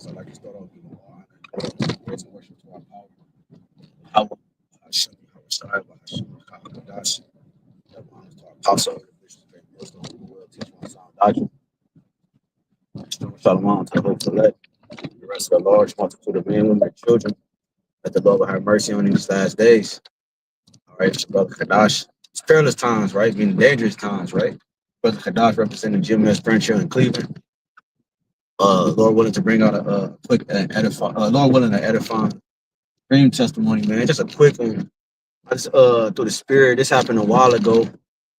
I'd like to start off giving all honor, praise and worship to our power. Yahweh, BAHASHAM, YAHAWASHI, BAHASHAM, HAQADASH. Double honors to our apostle, the bishop, great wisdom, who will teach one sound doctrine. Shalom to the hopes elect, the rest of the large multitude of men, women, and children. Let the Lord will have mercy on these last days. All right, it's your brother Kadash. It's perilous times, right? Meaning dangerous times, right? Brother Kadash representing GMS branch here in Cleveland. Lord willing to bring out a quick Lord willing to edify dream testimony, man. Just a quick one. I just through the spirit. This happened a while ago,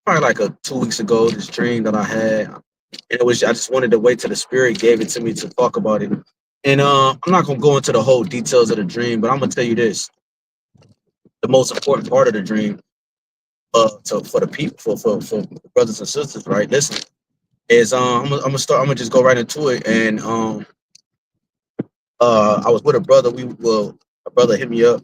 probably like 2 weeks ago. This dream that I had, and it was I just wanted to wait till the spirit gave it to me to talk about it. And I'm not gonna go into the whole details of the dream, but I'm gonna tell you this: the most important part of the dream, for the people, for the brothers and sisters, right? Listen, is I'm gonna just go right into it. And I was with a brother. A brother hit me up,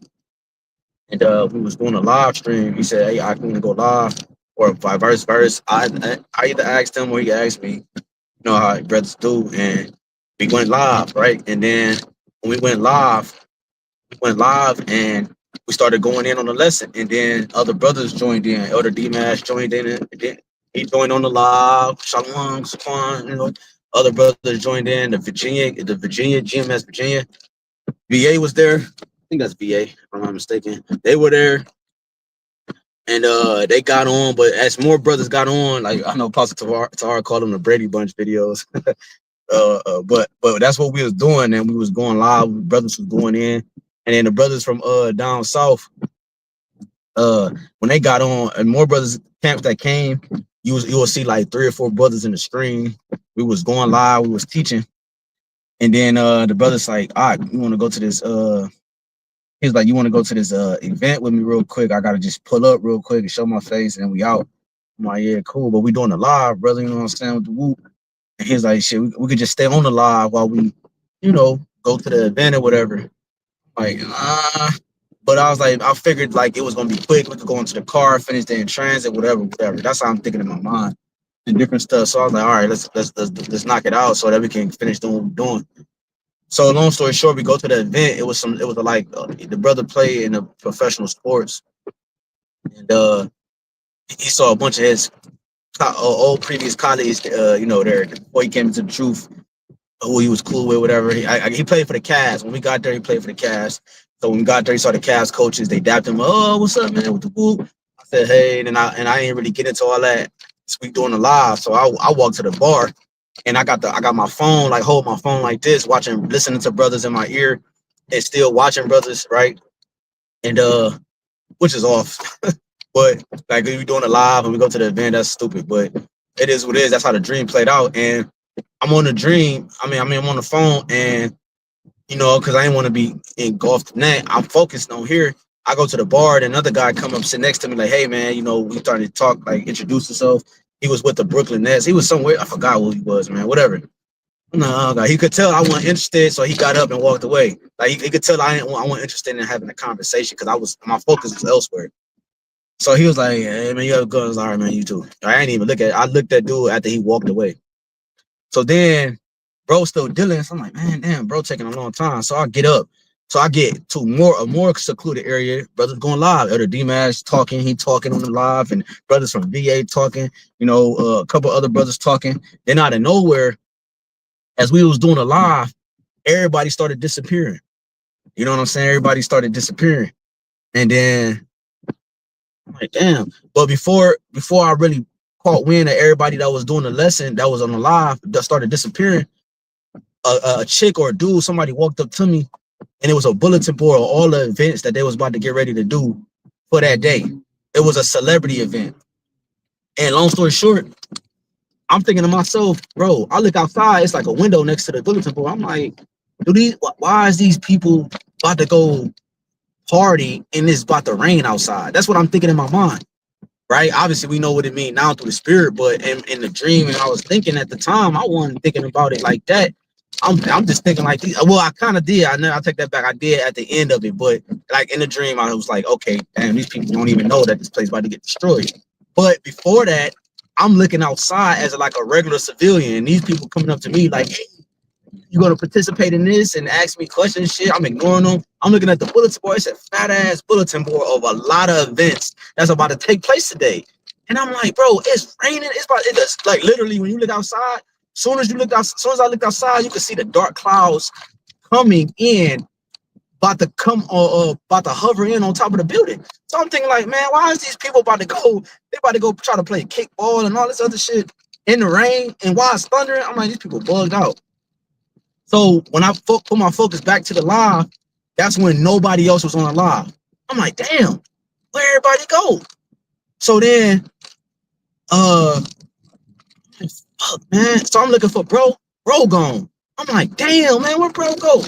and we was doing a live stream. He said, "Hey, I can go live," or vice versa. I either asked him or he asked me. You know how brothers do, and we went live, right? And then when we went live, and we started going in on the lesson, and then other brothers joined in. Elder D-Mash joined in, and then he joined on the live. Shalom, Saquon, other brothers joined in. The Virginia, GMS Virginia, VA was there. I think that's VA, if I'm not mistaken. They were there, and they got on. But as more brothers got on, like I know Pastor Tahar called them the Brady Bunch videos. But that's what we was doing, and we was going live. Brothers was going in, and then the brothers from down south, when they got on, and more brothers camps that came, you will see like 3 or 4 brothers in the stream. We was going live, we was teaching, and then the brothers like, all right, you want to go to this? He's like, you want to go to this event with me real quick? I gotta just pull up real quick and show my face, and we out. I'm like, yeah, cool, but we doing the live, brother. You know what I'm saying, with the whoop. And he's like, shit, we could just stay on the live while we, go to the event or whatever. Like, but I was like, I figured like it was gonna be quick. We could go into the car, finish the in transit, whatever. That's how I'm thinking in my mind and different stuff. So I was like, all right, let's knock it out so that we can finish doing what we're doing. So long story short, we go to the event. It was like the brother played in the professional sports, and he saw a bunch of his old previous colleagues, there before he came into the truth, who he was cool with, whatever. He played for the Cavs. When we got there, he played for the Cavs. So when we got there, he saw the Cavs coaches. They dapped him. Oh, what's up, man? With the whoop? I said, hey, and I didn't really get into all that. We doing the live, so I walked to the bar, and I got my phone, like hold my phone like this, listening to brothers in my ear, and still watching brothers, right? And which is off. But like we doing it live and we go to the event, that's stupid. But it is what it is. That's how the dream played out. And I'm on the dream. I'm on the phone, and because I didn't want to be engulfed in that, I'm focused on here. I go to the bar, and another guy come up, sit next to me, like, hey man, we started to talk, like introduce himself. He was with the Brooklyn Nets. He was somewhere, I forgot who he was, man. Whatever. No, he could tell I wasn't interested, so he got up and walked away. Like he could tell I wasn't interested in having a conversation because my focus was elsewhere. So he was like, hey, man, you have guns. All right, man, you too. I ain't even look at it. I looked at dude after he walked away. So then, bro still dealing. So I'm like, man, damn, bro taking a long time. So I get up. So I get to a more secluded area. Brothers going live. Elder D-Mash talking. He talking on the live. And brothers from VA talking. A couple other brothers talking. Then out of nowhere, as we was doing a live, everybody started disappearing. You know what I'm saying? Everybody started disappearing. And then I'm like, damn. But before I really caught wind of everybody that was doing the lesson, that was on the live, that started disappearing, a chick or a dude, somebody walked up to me, and it was a bulletin board of all the events that they was about to get ready to do for that day. It was a celebrity event. And long story short, I'm thinking to myself, bro, I look outside, it's like a window next to the bulletin board. I'm like, why is these people about to go party and it's about to rain outside? That's what I'm thinking in my mind, right? Obviously, we know what it means now through the spirit, but in the dream, and I was thinking at the time, I wasn't thinking about it like that. I'm just thinking like, well, I kind of did. I take that back. I did at the end of it, but like in the dream, I was like, okay, damn, these people don't even know that this place is about to get destroyed. But before that, I'm looking outside as like a regular civilian, and these people coming up to me like, hey, You gonna participate in this and ask me questions and shit. I'm ignoring them. I'm looking at the bulletin board. It's a fat ass bulletin board of a lot of events that's about to take place today. And I'm like, bro, it's raining. It's about, it does, like, literally when you look outside, soon as I looked outside, you can see the dark clouds coming in, about to come about to hover in on top of the building. So I'm thinking like, man, why is these people about to go? They about to go try to play kickball and all this other shit in the rain, and while it's thundering, I'm like, these people bugged out. So when I put my focus back to the live, that's when nobody else was on the live. I'm like, damn, where everybody go? So then, fuck, man. So I'm looking for bro gone. I'm like, damn, man, where bro go?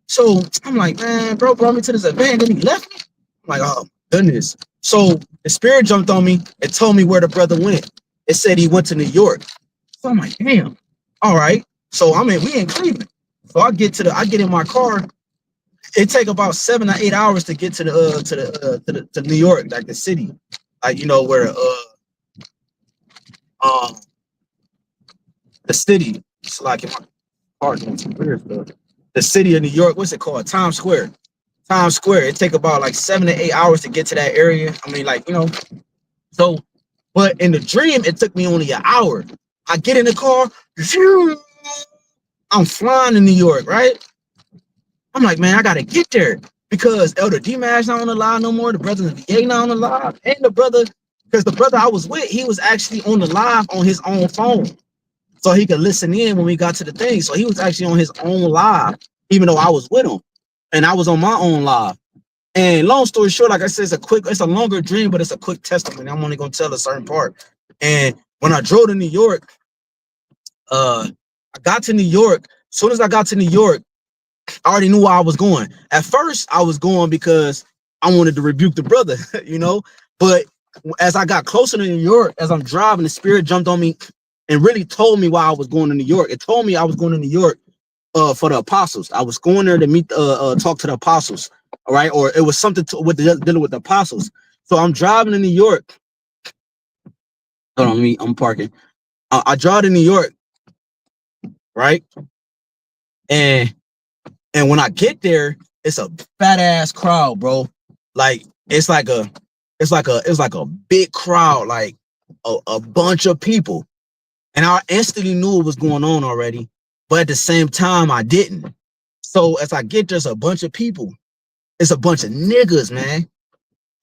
So I'm like, man, bro brought me to this event, then he left me. I'm like, oh goodness. So the spirit jumped on me and told me where the brother went. It said he went to New York. So I'm like, damn. All right. So we in Cleveland. So I get in my car. It take about 7 or 8 hours to get to New York, like the city, like, you know, where the city. It's like in my car. The city of New York. What's it called? Times Square. Times Square. It take about like 7 to 8 hours to get to that area. I mean, like, you know. So, but in the dream, it took me only an hour. I get in the car. I'm flying to New York, right? I'm like, man, I gotta get there because Elder D-Mash not on the live no more. The brother in the VA not on the live, and the brother, because the brother I was with, he was actually on the live on his own phone, so he could listen in when we got to the thing. So he was actually on his own live, even though I was with him, and I was on my own live. And long story short, like I said, it's a longer dream, but it's a quick testimony. I'm only gonna tell a certain part. And when I drove to New York, I got to New York. As soon as I got to New York, I already knew where I was going. At first, I was going because I wanted to rebuke the brother, you know. But as I got closer to New York, as I'm driving, the spirit jumped on me and really told me why I was going to New York. It told me I was going to New York for the apostles. I was going there to meet, talk to the apostles, all right? Or it was something dealing with the apostles. So I'm driving to New York. Hold on, I'm parking. I drive to New York, right? And when I get there, it's a fat ass crowd, bro. Like it's like a big crowd, like a bunch of people. And I instantly knew what was going on already, but at the same time, I didn't. So as I get there's a bunch of people. It's a bunch of niggas, man.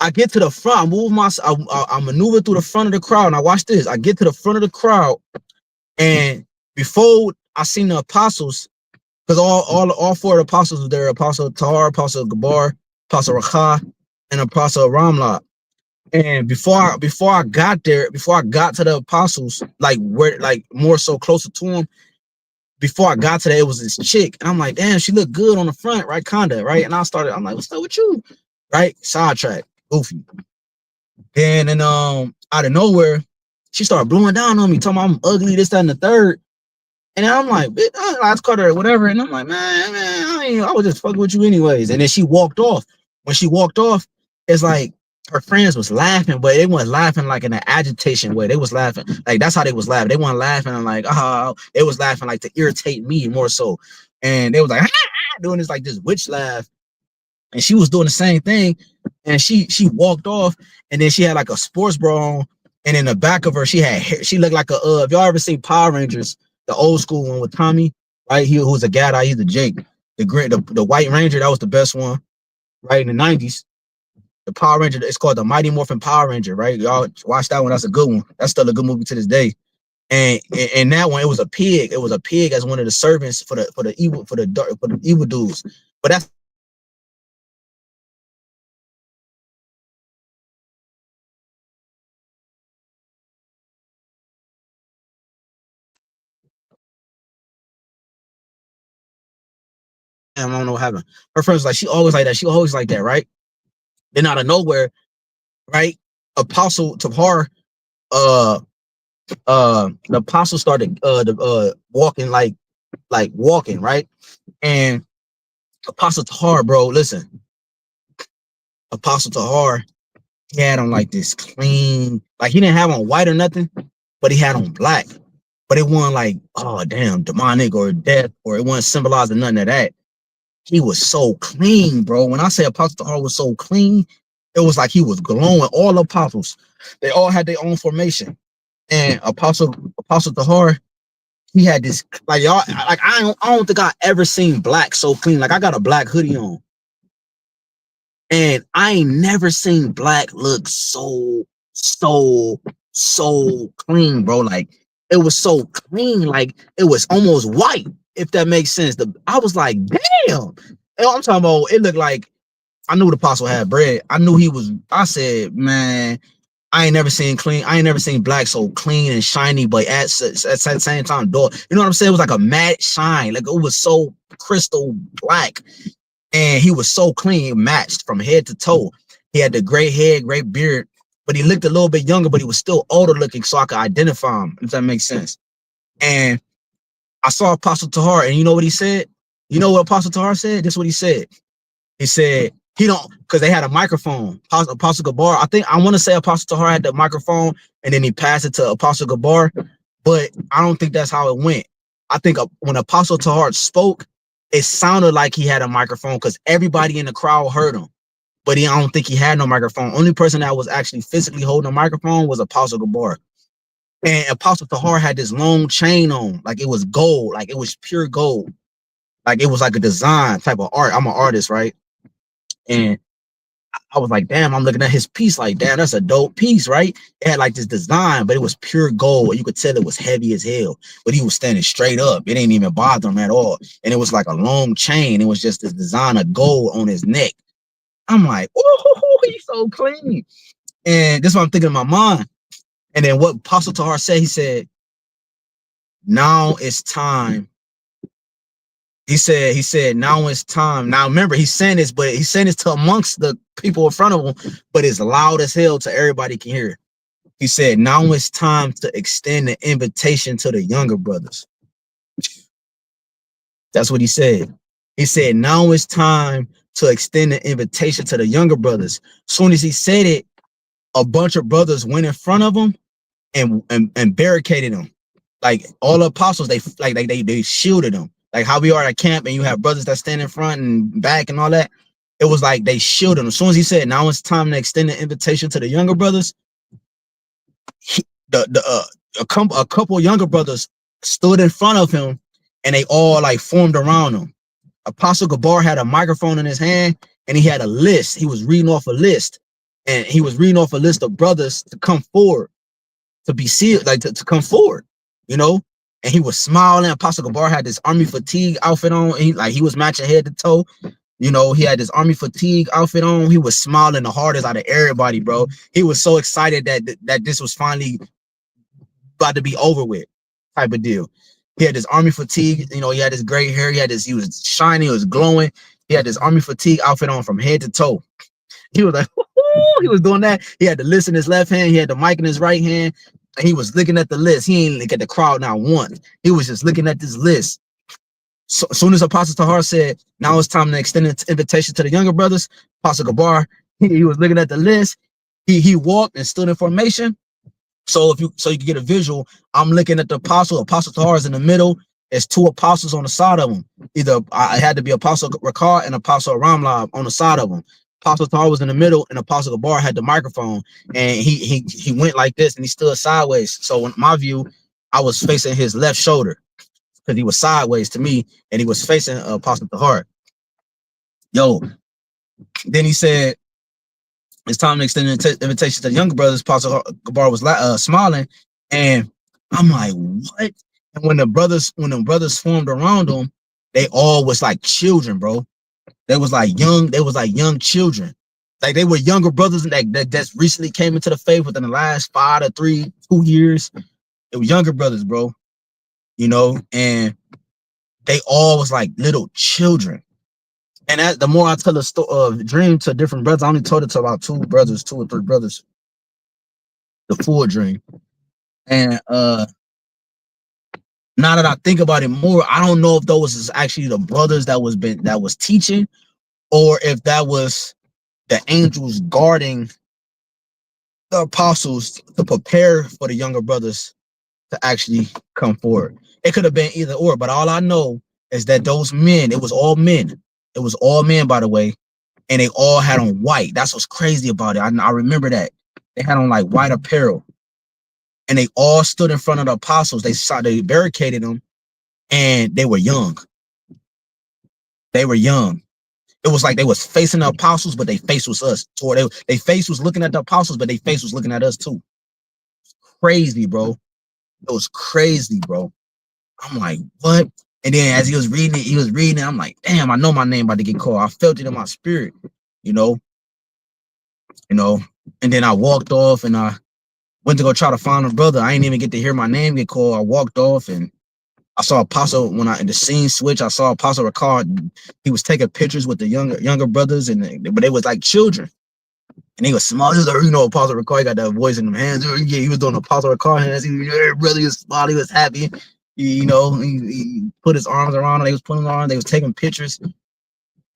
I get to the front, I maneuver through the front of the crowd, and I watch this. I get to the front of the crowd, and before I seen the apostles, because all four of the apostles were there: Apostle Tahar, Apostle Gabar, Apostle RAWCHAA, and Apostle Ramla. And before I got there, before I got to the apostles, like where, like more so closer to them, before I got to that, it was this chick, and I'm like, damn, she looked good on the front, right? Kinda, right? And I'm like, what's up with you, right? Sidetrack, goofy. Then and out of nowhere, she started blowing down on me, talking about I'm ugly, this, that, and the third. And I'm like, I caught her or whatever. And I'm like, man, I was just fucking with you anyways. And then she walked off. When she walked off, it's like her friends was laughing, but they weren't laughing like in an agitation way. They was laughing. Like, that's how they was laughing. They weren't laughing and like, oh, they was laughing like to irritate me more so. And they was like, doing this like this witch laugh. And she was doing the same thing. And she walked off, and then she had like a sports bra on. And in the back of her, she had hair. She looked like a, if y'all ever seen Power Rangers, the old school one with Tommy, right? He who's a Gadai, he's the Jake. The White Ranger, that was the best one, right? In the 90s. The Power Ranger, it's called the Mighty Morphin Power Ranger, right? Y'all watch that one. That's a good one. That's still a good movie to this day. And in that one, it was a pig. It was a pig as one of the servants for the evil dudes. But that's I don't know what happened. Her friends was like, she always like that. She always like that, right? Then out of nowhere, right? Apostle Tahar, the apostle started walking like walking, right? And Apostle Tahar, bro, listen, Apostle Tahar, he had on like this clean, like he didn't have on white or nothing, but he had on black. but it wasn't like, oh damn, demonic or death, or it wasn't symbolizing nothing of that. He was so clean, bro. When I say Apostle Tahar was so clean, it was like he was glowing. All the apostles, they all had their own formation. And Apostle Tahar, he had this, like, y'all, like, I don't think I ever seen black so clean. Like, I got a black hoodie on, and I ain't never seen black look so clean, bro. Like, it was so clean, like it was almost white, if that makes sense. I was like, damn. I'm talking about, it looked like, I knew the apostle had bread. I knew he was, I said, man, I ain't never seen black so clean and shiny, but at the same time, dull. You know what I'm saying? It was like a matte shine. Like, it was so crystal black. And he was so clean, matched from head to toe. He had the gray hair, gray beard, but he looked a little bit younger, but he was still older looking, so I could identify him, if that makes sense. And I saw Apostle Tahar, and you know what he said? You know what Apostle Tahar said? This is what he said. He said, he don't, because they had a microphone. Apostle Gabar, I want to say Apostle Tahar had the microphone, and then he passed it to Apostle Gabar, but I don't think that's how it went. I think when Apostle Tahar spoke, it sounded like he had a microphone because everybody in the crowd heard him. But I don't think he had no microphone. Only person that was actually physically holding a microphone was Apostle Gabar. And Apostle Tahar had this long chain on, like it was gold, like it was pure gold. Like it was like a design type of art. I'm an artist, right? And I was like, damn, I'm looking at his piece like, damn, that's a dope piece, right? It had like this design, but it was pure gold. You could tell it was heavy as hell, but he was standing straight up. It didn't even bother him at all. And it was like a long chain. It was just this design of gold on his neck. I'm like, oh, he's so clean. And this is what I'm thinking in my mind. And then what Apostle Tahar said, he said, now it's time. He said, now it's time. Now remember, he's saying this, but he's saying this to amongst the people in front of him, but it's loud as hell to everybody can hear. He said, now it's time to extend the invitation to the younger brothers. That's what he said. He said, now it's time to extend the invitation to the younger brothers. As soon as he said it, a bunch of brothers went in front of him and barricaded him. Like all the apostles, they shielded them. Like how we are at camp and you have brothers that stand in front and back and all that. It was like they shielded him. As soon as he said, now it's time to extend the invitation to the younger brothers, a couple younger brothers stood in front of him and they all like formed around him. Apostle Gabar had a microphone in his hand and he had a list. He was reading off a list, and he was reading off a list of brothers to come forward, to be sealed, like to come forward, you know. And he was smiling. Apostle Gabar had this army fatigue outfit on. He was matching head to toe. You know, he had this army fatigue outfit on. He was smiling the hardest out of everybody, bro. He was so excited that this was finally about to be over with, type of deal. He had this army fatigue, you know, he had his gray hair, he was shiny, he was glowing. He had this army fatigue outfit on from head to toe. He was like, he was doing that. He had the list in his left hand, he had the mic in his right hand, and he was looking at the list. He ain't look at the crowd not once. He was just looking at this list. So as soon as Apostle Tahar said, now it's time to extend an invitation to the younger brothers, Apostle Gabar, he was looking at the list. He walked and stood in formation. So you can get a visual, I'm looking at the Apostle Tahar is in the middle. There's two apostles on the side of him. Either I had to be Apostle Rakar and Apostle Ramlab on the side of him. Apostle Tahar was in the middle, and Apostle Gabar had the microphone, and he went like this, and he stood sideways. So in my view, I was facing his left shoulder because he was sideways to me, and he was facing Apostle Tahar. Yo, then he said, it's time to extend an invitation to the younger brothers. Apostle Gabar was smiling, and I'm like, what? And when the brothers formed around them, they all was like children, bro. They was like young children. Like they were younger brothers that just recently came into the faith within the last 5 to 2 years. It was younger brothers, bro. You know, and they all was like little children. And the more I tell a dream to different brothers, I only told it to about 2 or 3 brothers, the full dream. And now that I think about it more, I don't know if those is actually the brothers that was teaching, or if that was the angels guarding the apostles to prepare for the younger brothers to actually come forward. It could have been either or, but all I know is that those men, it was all men. It was all men, by the way, and they all had on white. That's what's crazy about it. I remember that. They had on like white apparel, and they all stood in front of the apostles. They barricaded them, and they were young. They were young. It was like they was facing the apostles, but their face was us. Their face was looking at the apostles, but their face was looking at us too. Crazy, bro. It was crazy, bro. I'm like, what? And then as he was reading it, I'm like, damn, I know my name about to get called. I felt it in my spirit, you know. And then I walked off and I went to go try to find a brother. I didn't even get to hear my name get called. I walked off and I saw Apostle when in the scene switch. I saw Apostle Ricard. He was taking pictures with the younger brothers, but they was like children. And he was small. He was like, Apostle Ricard, he got that voice in them hands. Yeah, he was doing Apostle Ricard hands. He was small. He was happy. He put his arms around them. They was putting them on. They was taking pictures.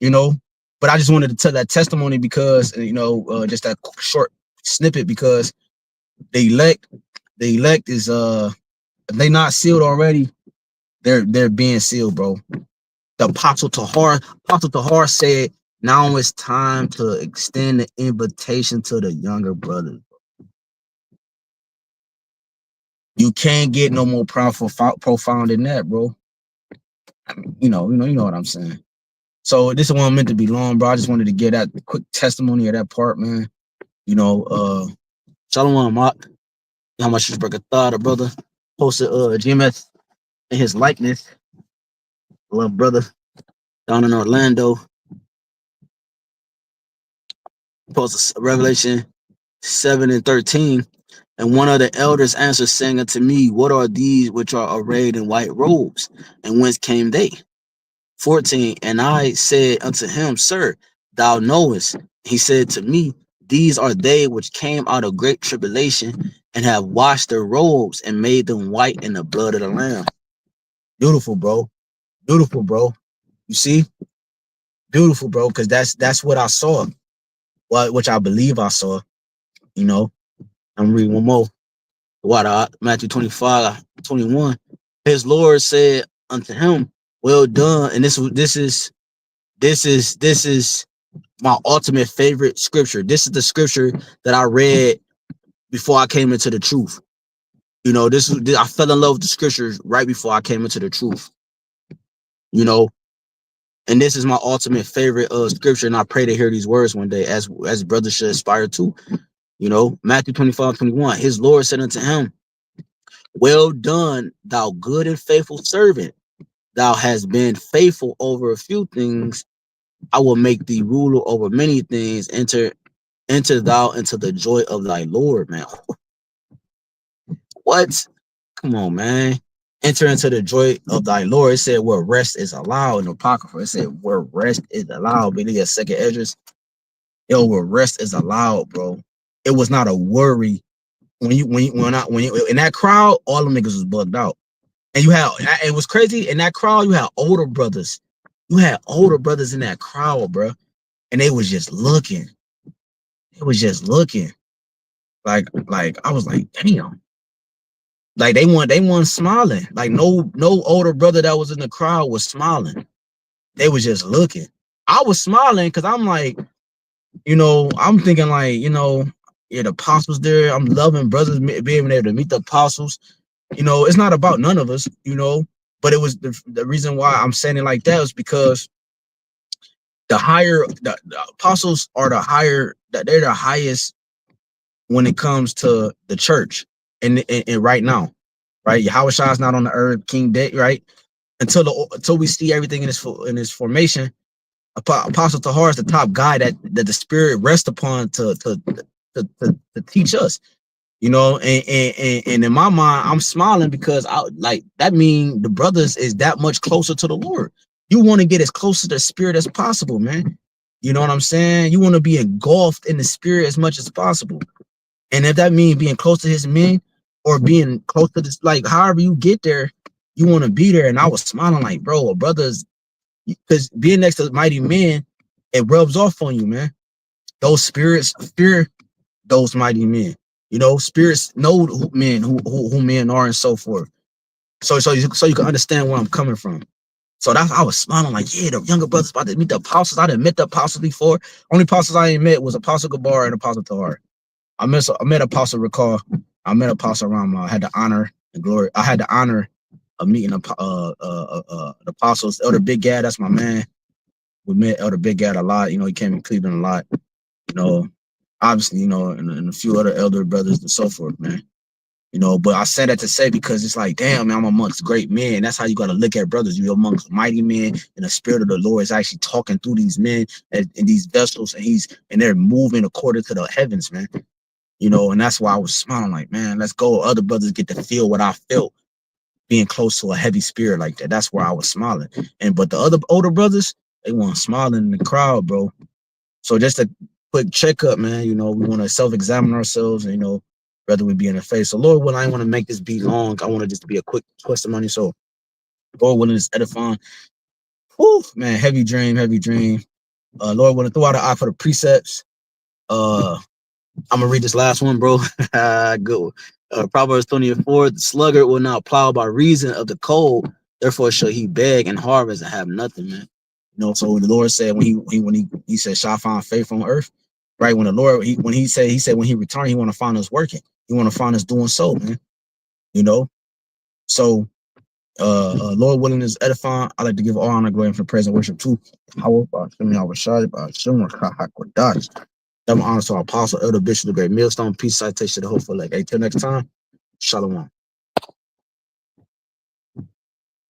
But I just wanted to tell that testimony because just that short snippet, because the elect is if they not sealed already, they're being sealed, bro. The Apostle Tahar said, now it's time to extend the invitation to the younger brothers. You can't get no more profound than that, bro. I mean, you know what I'm saying. So this one meant to be long, bro. I just wanted to get that quick testimony of that part, man. Shalom, Mark. How much is the brother posted GMS in his likeness. Love brother down in Orlando. Posted Revelation 7:13. And one of the elders answered, saying unto me, what are these which are arrayed in white robes, and whence came they? 14. And I said unto him, Sir, thou knowest. He said to me, these are they which came out of great tribulation, and have washed their robes and made them white in the blood of the Lamb. Beautiful, bro. Beautiful, bro. You see? Beautiful, bro, because that's what I saw. Which I believe I saw. I'm reading one more. Matthew 25:21. His Lord said unto him, well done. And this is my ultimate favorite scripture. This is the scripture that I read before I came into the truth. I fell in love with the scriptures right before I came into the truth. And this is my ultimate favorite scripture, and I pray to hear these words one day, as brothers should aspire to. Matthew 25:21. His Lord said unto him, well done, thou good and faithful servant. Thou hast been faithful over a few things. I will make thee ruler over many things. Enter thou into the joy of thy Lord, man. What? Come on, man. Enter into the joy of thy Lord. It said where rest is allowed in the Apocrypha. It said where rest is allowed. But yeah, second Esdras. Where rest is allowed, bro. It was not a worry when you in that crowd. All them niggas was bugged out, and it was crazy. In that crowd, you had older brothers. You had older brothers in that crowd, bro, and they was just looking. It was just looking, like I was like, damn. Like they weren't smiling. Like no older brother that was in the crowd was smiling. They was just looking. I was smiling because I'm like, I'm thinking like, the apostles there. I'm loving brothers being able to meet the apostles. It's not about none of us, but it was the reason why I'm saying it like that was because the apostles are they're the highest when it comes to the church and right now, right? Yahawashi is not on the earth, King Dead, right? Until we see everything in its formation. Apostle Tahar is the top guy that the Spirit rests upon to teach us, and in my mind, I'm smiling because that means the brothers is that much closer to the Lord. You want to get as close to the Spirit as possible, man. You know what I'm saying? You want to be engulfed in the Spirit as much as possible. And if that means being close to his men or being close to this, like however you get there, you want to be there. And I was smiling like, bro, brothers, because being next to mighty men, it rubs off on you, man. Those spirits fear those mighty men. You know, spirits know who men are and so forth. So you can understand where I'm coming from. So that's I was smiling like, yeah, the younger brothers about to meet the apostles. I didn't meet the apostles before. Only apostles I ain't met was Apostle Gabar and Apostle Tahar. I met Apostle Recall. I met Apostle Rama. I had the honor and glory. I had the honor of meeting the apostles. Elder Big Gad, that's my man. We met Elder Big Gad a lot. You know, he came in Cleveland a lot. You know, obviously, you know, and a few other elder brothers and so forth, man. You know, but I said that to say because it's like, damn, man, I'm amongst great men. That's how you got to look at brothers. You're amongst mighty men, and the spirit of the Lord is actually talking through these men and these vessels, and they're moving according to the heavens, man. You know, and that's why I was smiling like, man, let's go. Other brothers get to feel what I felt being close to a heavy spirit like that. That's where I was smiling. But the other older brothers, they weren't smiling in the crowd, bro. So just a quick checkup, man. You know, we want to self-examine ourselves, and, you know, whether we be in the face. So Lord willing, I want to make this be long. I want to just be a quick testimony. So Lord willing, it's edifying. Whew, man, heavy dream, heavy dream. Lord willing, throw out an eye for the precepts. I'm gonna read this last one, bro. Good. Proverbs 20:4. The sluggard will not plow by reason of the cold, therefore shall he beg and harvest and have nothing, man. You know, so the Lord said when he said, shall I find faith on earth? Right. When the Lord when he said when he returned, he want to find us working. He want to find us doing so, man. You know. So Lord willing is edifying. I like to give all honor, glory, and for praise and worship to YAHWASHI, BAHASHAM, HAQADASH. Double honor to our apostle, elder bishop, the great millstone. Peace, citation to the hopeful. Like, hey, till next time, shalom.